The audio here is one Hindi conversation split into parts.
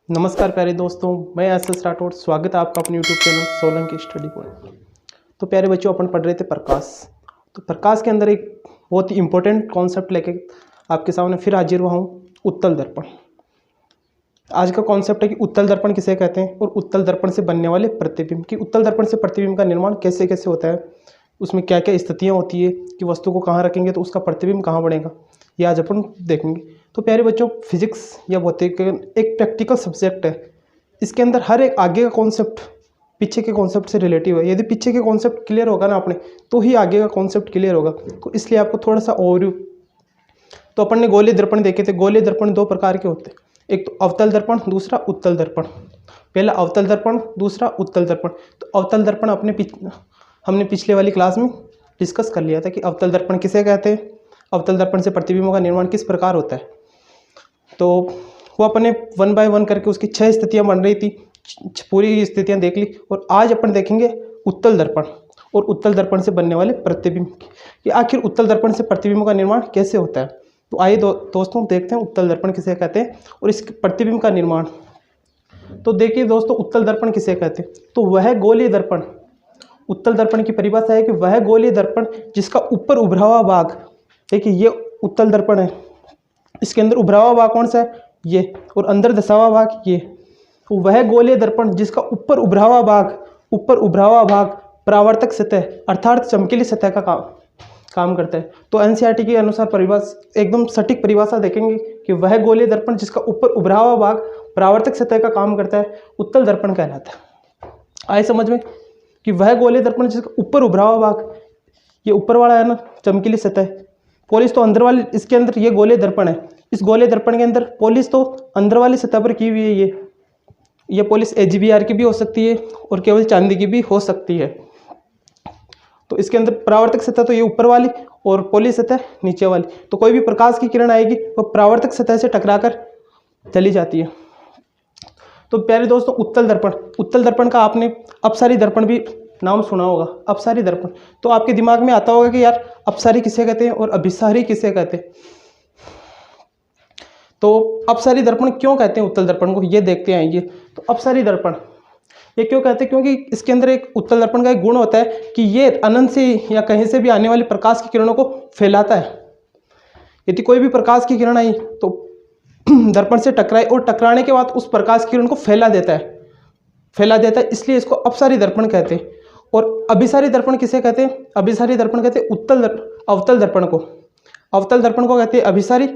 नमस्कार प्यारे दोस्तों, मैं एस राठौड़। स्वागत है आपका अपने YouTube channel Solanki study point. तो प्यारे बच्चों, अपन पढ़ रहे थे प्रकाश। तो प्रकाश के अंदर एक बहुत ही इंपॉर्टेंट कॉन्सेप्ट लेके आपके सामने फिर हाजिर हुआ हूँ, उत्तल दर्पण। आज का कॉन्सेप्ट है कि उत्तल दर्पण किसे कहते हैं और उत्तल दर्पण से बनने वाले प्रतिबिंब, कि उत्तल दर्पण से प्रतिबिंब का निर्माण कैसे कैसे होता है, उसमें क्या क्या स्थितियाँ होती है कि वस्तु को कहाँ रखेंगे तो उसका प्रतिबिंब कहाँ बनेगा, ये आज अपन देखेंगे। तो प्यारे बच्चों, फिजिक्स या भौतिक एक प्रैक्टिकल सब्जेक्ट है। इसके अंदर हर एक आगे का कॉन्सेप्ट पीछे के कॉन्सेप्ट से रिलेटिव है। यदि पीछे के कॉन्सेप्ट क्लियर होगा ना आपने, तो ही आगे का कॉन्सेप्ट क्लियर होगा। तो इसलिए आपको थोड़ा सा ओवरव्यू। तो अपन ने गोलीय दर्पण देखे थे। गोलीय दर्पण दो प्रकार के होते हैं, एक तो अवतल दर्पण, दूसरा उत्तल दर्पण। पहला अवतल दर्पण, दूसरा उत्तल दर्पण। तो अवतल दर्पण हमने पिछले वाली क्लास में डिस्कस कर लिया था कि अवतल दर्पण किसे कहते हैं, अवतल दर्पण से प्रतिबिंबों का निर्माण किस प्रकार होता है। तो वो अपने 1 बाय 1 करके उसकी 6 स्थितियां बन रही थी, पूरी स्थितियां देख ली। और आज अपन देखेंगे उत्तल दर्पण और उत्तल दर्पण से बनने वाले प्रतिबिंब कि आखिर उत्तल दर्पण से प्रतिबिंबों का निर्माण कैसे होता है। तो आइए दोस्तों देखते हैं उत्तल दर्पण किसे कहते हैं और इस प्रतिबिंब का निर्माण। तो देखिए दोस्तों, उत्तल दर्पण किसे कहते हैं, तो वह गोलीय दर्पण। उत्तल दर्पण की परिभाषा है कि वह गोलीय दर्पण जिसका ऊपर उभरा हुआ भाग, देखिए ये उत्तल दर्पण है, इसके अंदर उभरा हुआ भाग कौन सा है, ये, और अंदर धसा हुआ भाग ये। तो वह गोलीय दर्पण जिसका ऊपर उभरा हुआ भाग परावर्तक सतह अर्थात चमकीली सतह का काम करता है। तो एनसीईआरटी के अनुसार परिभाषा एकदम सटीक परिभाषा देखेंगे कि वह गोलीय दर्पण जिसका ऊपर उभरा हुआ भाग परावर्तक सतह का काम करता है, उत्तल दर्पण कहलाता है। आए समझ में कि वह गोलीय दर्पण जिसका ऊपर उभरा हुआ भाग, ये ऊपर वाला है ना चमकीली सतह, पॉलिश तो अंदर वाली, इसके अंदर ये गोलीय दर्पण है। इस गोलीय दर्पण के अंदर पॉलिश तो अंदर वाली सतह पर की हुई है। ये पॉलिश AGBR की भी हो सकती है और केवल चांदी की भी हो सकती है। तो इसके अंदर परावर्तक सतह तो ये ऊपर वाली और पॉलिश सतह नीचे वाली। तो कोई भी प्रकाश की किरण आएगी वो परावर्तक सतह से टकराकर चली जाती है। तो प्यारे दोस्तों, उत्तल दर्पण का आपने अपसारी दर्पण भी नाम सुना होगा, अपसारी दर्पण। तो आपके दिमाग में आता होगा कि यार अपसारी किसे कहते हैं और अभिसारी किसे कहते हैं। तो अपसारी दर्पण क्यों कहते हैं उत्तल दर्पण को, ये देखते आएंगे। तो अपसारी दर्पण ये क्यों कहते हैं, क्योंकि इसके अंदर एक उत्तल दर्पण का एक गुण होता है कि ये अनंत से या कहीं से भी आने वाली प्रकाश की किरणों को फैलाता है। यदि कोई भी प्रकाश की किरण आई तो दर्पण से टकराए और टकराने के बाद उस प्रकाश की किरण को फैला देता है, इसलिए इसको अपसारी दर्पण कहते हैं। और अभिसारी दर्पण किसे कहते हैं, अभिसारी दर्पण कहते हैं अवतल दर्पण को। अवतल दर्पण को कहते हैं अभिसारी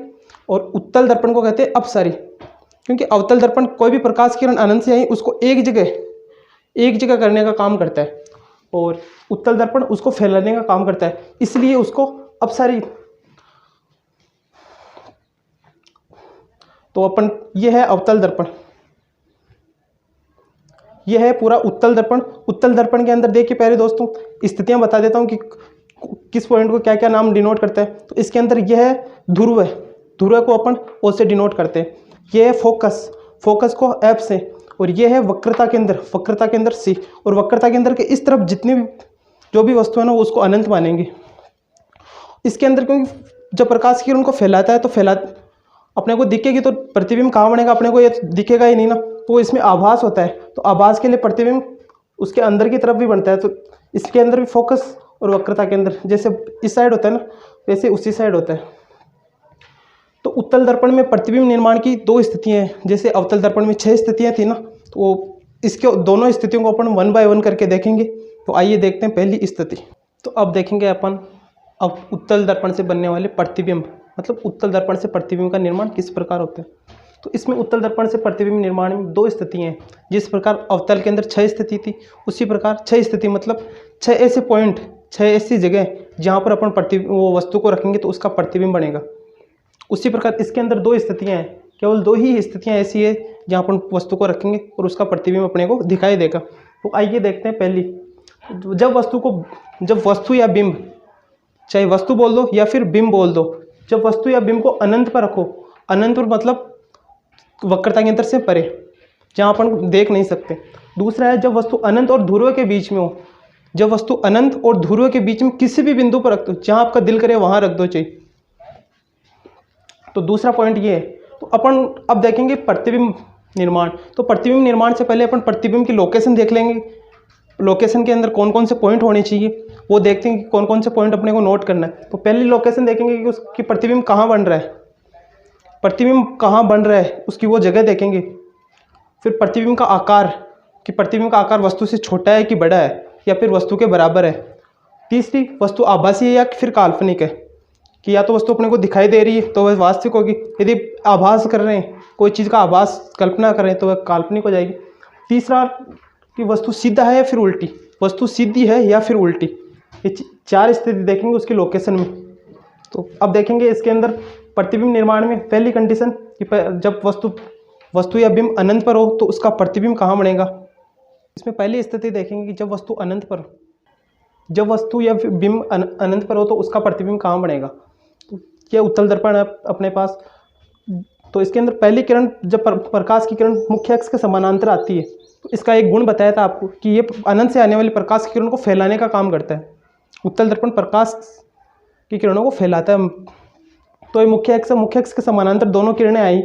और उत्तल दर्पण को कहते हैं अपसारी। क्योंकि अवतल दर्पण कोई भी प्रकाश किरण अनंत से आई उसको एक जगह करने का काम करता है और उत्तल दर्पण उसको फैलाने का काम करता है, इसलिए उसको अपसारी। तो अपन ये है अवतल दर्पण, यह है पूरा उत्तल दर्पण। उत्तल दर्पण के अंदर देखिए प्यारे दोस्तों, स्थितियां बता देता हूं कि किस पॉइंट को क्या क्या नाम डिनोट करता है। तो इसके अंदर यह है ध्रुव को अपन O से डिनोट करते हैं। यह है फोकस को F से, और यह है वक्रता के अंदर C, और वक्रता के अंदर के इस तरफ जितनी भी जो भी वस्तु है ना वो उसको अनंत मानेंगे। इसके अंदर क्योंकि जब प्रकाश की किरण को फैलाता है तो अपने को दिखेगी तो प्रतिबिंब कहाँ बनेगा, अपने को ये दिखेगा ही नहीं ना। तो इसमें आभास होता है, तो आभास के लिए प्रतिबिंब उसके अंदर की तरफ भी बनता है। तो इसके अंदर भी फोकस और वक्रता के अंदर जैसे इस साइड होता है ना, वैसे उसी साइड होता है। तो उत्तल दर्पण में प्रतिबिंब निर्माण की 2 स्थितियाँ हैं, जैसे अवतल दर्पण में 6 स्थितियाँ थी ना, तो इसके दोनों स्थितियों को अपन 1 बाय 1 करके देखेंगे। तो आइए देखते हैं पहली स्थिति। तो अब देखेंगे अपन अब उत्तल दर्पण से बनने वाले प्रतिबिंब, मतलब उत्तल दर्पण से प्रतिबिंब का निर्माण किस प्रकार होता है। तो इसमें उत्तल दर्पण से प्रतिबिंब निर्माण में 2 स्थितियाँ हैं। जिस प्रकार अवतल के अंदर 6 स्थिति थी, उसी प्रकार 6 स्थिति मतलब 6 ऐसे पॉइंट, 6 ऐसी जगह जहाँ पर अपन वो वस्तु को रखेंगे तो उसका प्रतिबिंब बनेगा। उसी प्रकार इसके अंदर 2 स्थितियाँ हैं, केवल 2 ही स्थितियाँ ऐसी है जहाँ अपन वस्तु को रखेंगे और उसका प्रतिबिंब अपने को दिखाई देगा। तो आइए देखते हैं पहली। जब वस्तु या बिंब, चाहे वस्तु बोल दो या फिर बिंब बोल दो, जब वस्तु या बिंब को अनंत पर रखो, अनंत पर मतलब वक्रता के अंदर से परे जहाँ अपन देख नहीं सकते। दूसरा है जब वस्तु अनंत और ध्रुव के बीच में हो, जब वस्तु अनंत और ध्रुव के बीच में किसी भी बिंदु पर रख दो, जहाँ आपका दिल करे वहाँ रख दो चाहिए। तो दूसरा पॉइंट ये है। तो अपन अब देखेंगे प्रतिबिंब निर्माण। तो प्रतिबिंब निर्माण से पहले अपन प्रतिबिंब की लोकेशन देख लेंगे। लोकेशन के अंदर कौन कौन से पॉइंट होने चाहिए वो देखते हैं कि कौन कौन से पॉइंट अपने को नोट करना है। तो पहली लोकेशन देखेंगे कि उसकी प्रतिबिंब कहाँ बन रहा है, प्रतिबिंब कहाँ बन रहा है उसकी वो जगह देखेंगे। फिर प्रतिबिंब का आकार, कि प्रतिबिंब का आकार वस्तु से छोटा है कि बड़ा है या फिर वस्तु के बराबर है। तीसरी, वस्तु आभासी है या फिर काल्पनिक है, कि या तो वस्तु अपने को दिखाई दे रही है तो वह वास्तविक होगी, यदि आभास कर रहे हैं, कोई चीज़ का आभास कल्पना कर रहे हैं तो वह काल्पनिक हो जाएगी। तीसरा, कि वस्तु सीधा है या फिर उल्टी, वस्तु सीधी है या फिर उल्टी। ये 4 स्थिति देखेंगे उसकी लोकेशन में। तो अब देखेंगे इसके अंदर प्रतिबिंब निर्माण में पहली कंडीशन कि जब वस्तु या बिंब अनंत पर हो तो उसका प्रतिबिंब कहाँ बनेगा। इसमें पहली स्थिति देखेंगे कि जब वस्तु अनंत पर, जब वस्तु या बिंब अनंत पर हो तो उसका प्रतिबिंब कहाँ बनेगा। तो यह उत्तल दर्पण है अपने पास। तो इसके अंदर पहली किरण, जब प्रकाश की किरण मुख्य अक्ष के समानांतर आती है तो इसका एक गुण बताया था आपको कि ये अनंत से आने वाली प्रकाश की किरण को फैलाने का काम करता है। उत्तल दर्पण प्रकाश की किरणों को फैलाता है। तो ये मुख्य अक्ष के समानांतर दोनों किरणें आई,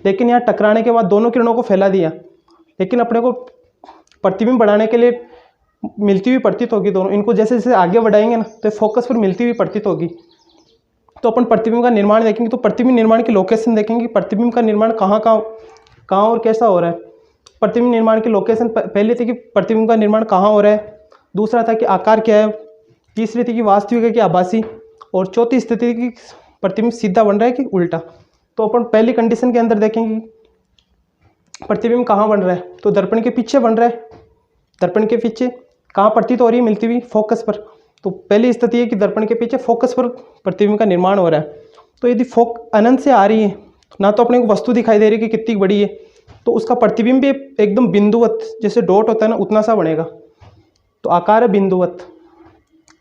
लेकिन यहाँ टकराने के बाद दोनों किरणों को फैला दिया, लेकिन अपने को प्रतिबिंब बढ़ाने के लिए मिलती हुई प्रतीत होगी दोनों। इनको जैसे जैसे आगे बढ़ाएंगे ना तो फोकस पर मिलती हुई प्रतीत होगी। तो अपन प्रतिबिंब का निर्माण देखेंगे। तो प्रतिबिंब निर्माण की लोकेशन देखेंगे कि प्रतिबिंब का निर्माण कहाँ और कैसा हो रहा है। प्रतिबिंब निर्माण की लोकेशन पहली थी कि प्रतिबिंब का निर्माण कहाँ हो रहा है, दूसरा था कि आकार क्या है, तीसरी थी कि वास्तविक है कि आभासी, और चौथी स्थिति की प्रतिबिंब सीधा बन रहा है कि उल्टा। तो अपन पहली कंडीशन के अंदर देखेंगे प्रतिबिंब कहाँ बन रहा है, तो दर्पण के पीछे बन रहा है। दर्पण के पीछे कहाँ प्रतीत हो रही है, मिलती हुई फोकस पर। तो पहली स्थिति है कि दर्पण के पीछे फोकस पर प्रतिबिंब का निर्माण हो रहा है। तो यदि अनंत से आ रही है, ना तो अपने को वस्तु दिखाई दे रही है कि कितनी बड़ी है, तो उसका प्रतिबिंब भी एकदम बिंदुवत, जैसे डॉट होता है ना उतना सा बनेगा। तो आकार है बिंदुवत।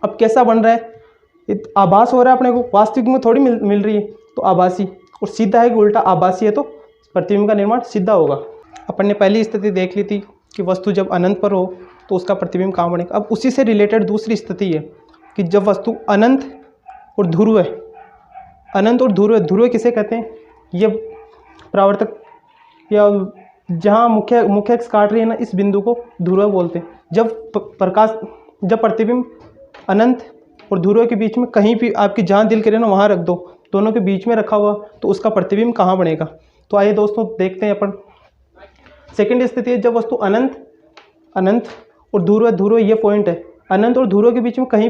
अब कैसा बन रहा है, आभास हो रहा है अपने को, वास्तविक में थोड़ी मिल रही है, तो आभासी। और सीधा है कि उल्टा, आभासी है तो प्रतिबिंब का निर्माण सीधा होगा। अपन ने पहली स्थिति देख ली थी कि वस्तु जब अनंत पर हो तो उसका प्रतिबिंब कहाँ बनेगा। अब उसी से रिलेटेड दूसरी स्थिति है कि जब वस्तु अनंत और ध्रुव है। अनंत और ध्रुव किसे कहते हैं, ये परावर्तक या जहाँ मुख्य अक्ष काट रही है ना, इस बिंदु को ध्रुव बोलते हैं। जब प्रतिबिंब अनंत और ध्रुव के बीच में कहीं भी आपकी जहाँ दिल करे ना वहाँ रख दो, दोनों के बीच में रखा हुआ, तो उसका प्रतिबिंब कहाँ बनेगा। तो आइए दोस्तों देखते हैं अपन। सेकंड स्थिति है जब वस्तु अनंत और ध्रुव, ये पॉइंट है, अनंत और ध्रुव के बीच में कहीं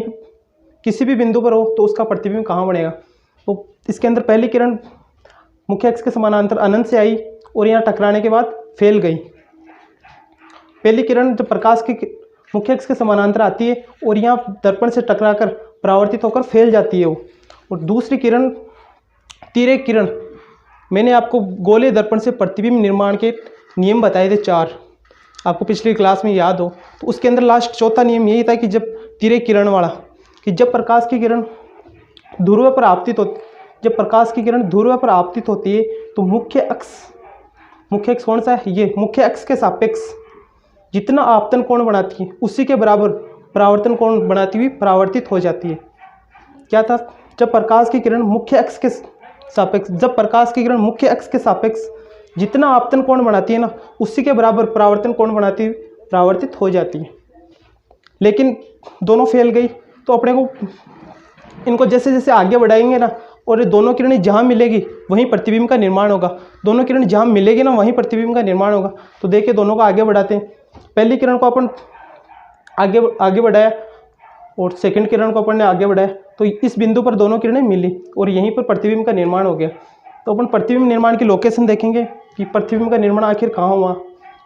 किसी भी बिंदु पर हो तो उसका प्रतिबिंब कहाँ बनेगा। तो इसके अंदर पहली किरण मुख्य अक्ष के समानांतर अनंत से आई और यहाँ टकराने के बाद फैल गई। पहली किरण जब प्रकाश की मुख्य अक्ष के समानांतर आती है और यहाँ दर्पण से टकराकर परावर्तित होकर फैल जाती है वो। और दूसरी किरण तिर्यक किरण, मैंने आपको गोले दर्पण से प्रतिबिंब निर्माण के नियम बताए थे 4, आपको पिछली क्लास में याद हो। तो उसके अंदर लास्ट चौथा नियम यही था कि जब तिर्यक किरण वाला, कि जब प्रकाश की किरण ध्रुव पर आपतित होती, जब प्रकाश की किरण ध्रुव पर आपतित होती है तो मुख्य अक्ष कौन सा है, ये मुख्य अक्ष के सापेक्ष जितना आपतन कोण बनाती है उसी के बराबर परावर्तन कोण बनाती हुई परावर्तित हो जाती है। क्या था, जब प्रकाश की किरण मुख्य अक्ष के सापेक्ष जितना आपतन कोण बनाती है ना, उसी के बराबर परावर्तन कोण बनाती हुई परावर्तित हो जाती है। लेकिन दोनों फैल गई, तो अपने को इनको जैसे जैसे आगे बढ़ाएंगे ना, और ये दोनों किरणें जहाँ मिलेगी वहीं प्रतिबिंब का निर्माण होगा। दोनों किरण जहाँ मिलेगी ना वहीं प्रतिबिंब का निर्माण होगा। तो देखिए दोनों को आगे बढ़ाते हैं। पहली किरण को अपन आगे बढ़ाया और सेकंड किरण को अपन ने आगे बढ़ाया, तो इस बिंदु पर दोनों किरणें मिली और यहीं पर प्रतिबिंब का निर्माण हो गया। तो अपन प्रतिबिंब निर्माण की लोकेशन देखेंगे कि प्रतिबिंब का निर्माण आखिर कहाँ हुआ।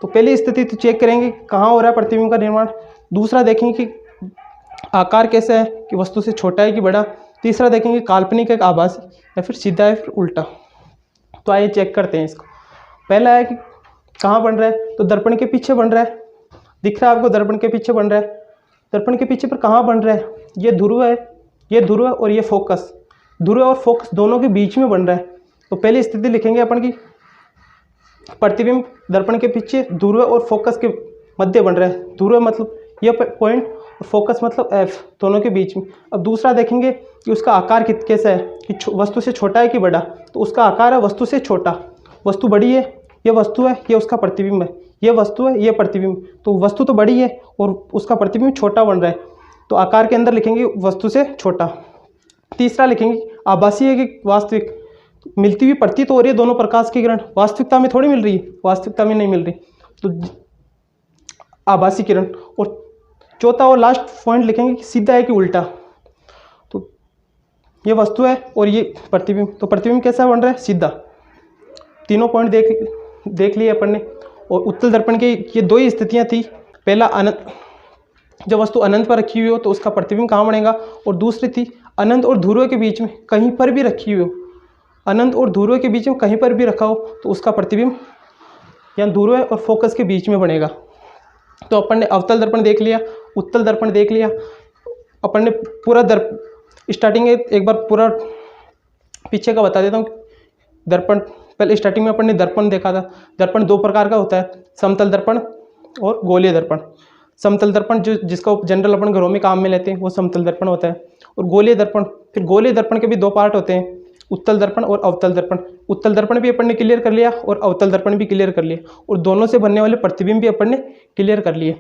तो पहली स्थिति तो चेक करेंगे कहाँ हो रहा है प्रतिबिंब का निर्माण। दूसरा देखेंगे कि आकार कैसा है, कि वस्तु से छोटा है कि बड़ा। तीसरा देखेंगे काल्पनिक है, आभासी, या फिर सीधा है फिर उल्टा। तो आइए चेक करते हैं इसको। पहला है कि कहाँ बन रहा है, तो दर्पण के पीछे बन रहा है, दिख रहा है आपको, दर्पण के पीछे बन रहा है। दर्पण के पीछे पर कहाँ बन रहा है, ये ध्रुव है, और ये फोकस। ध्रुव और फोकस दोनों के बीच में बन रहा है। तो पहली स्थिति लिखेंगे अपन की प्रतिबिंब दर्पण के पीछे ध्रुव और फोकस के मध्य बन रहा है। ध्रुव मतलब ये पॉइंट और फोकस मतलब F, दोनों के बीच में। अब दूसरा देखेंगे कि उसका आकार कैसा है, कि वस्तु से छोटा है कि बड़ा। तो उसका आकार है वस्तु से छोटा। वस्तु बड़ी है ये वस्तु है, ये उसका प्रतिबिंब है, ये वस्तु है, ये प्रतिबिंब। तो वस्तु तो बड़ी है और उसका प्रतिबिंब छोटा बन रहा है, तो आकार के अंदर लिखेंगे वस्तु से छोटा। तीसरा लिखेंगे आभासी है कि वास्तविक। मिलती हुई प्रतीत हो रही है दोनों प्रकाश की किरण, वास्तविकता में थोड़ी मिल रही है, वास्तविकता में नहीं मिल रही, तो आभासी किरण। और चौथा और लास्ट पॉइंट लिखेंगे कि सीधा है कि उल्टा। तो ये वस्तु है और ये प्रतिबिंब, तो प्रतिबिंब कैसा बन रहा है, सीधा। तीनों पॉइंट देख लिए अपन ने। और उत्तल दर्पण की ये दो ही स्थितियां थी। पहला अनंत, जब वस्तु अनंत पर रखी हुई हो तो उसका प्रतिबिंब कहाँ बनेगा, और दूसरी थी अनंत और ध्रुव के बीच में कहीं पर भी रखी हुई हो, अनंत और ध्रुव के बीच में कहीं पर भी रखा हो तो उसका प्रतिबिंब या ध्रुव और फोकस के बीच में बनेगा। तो अपन ने अवतल दर्पण देख लिया, उत्तल दर्पण देख लिया, अपन ने पूरा स्टार्टिंग एक बार पूरा पीछे का बता देता हूँ। दर्पण पहले स्टार्टिंग में अपन ने दर्पण देखा था। दर्पण दो प्रकार का होता है, समतल दर्पण और गोलीय दर्पण। समतल दर्पण जिसका जनरल अपन घरों में काम में लेते हैं वो समतल दर्पण होता है। और गोलीय दर्पण, फिर गोलीय दर्पण के भी दो पार्ट होते हैं, उत्तल दर्पण और अवतल दर्पण। उत्तल दर्पण भी अपन ने क्लियर कर लिया और अवतल दर्पण भी क्लियर कर लिया, और दोनों से बनने वाले प्रतिबिंब भी अपन ने क्लियर कर लिए।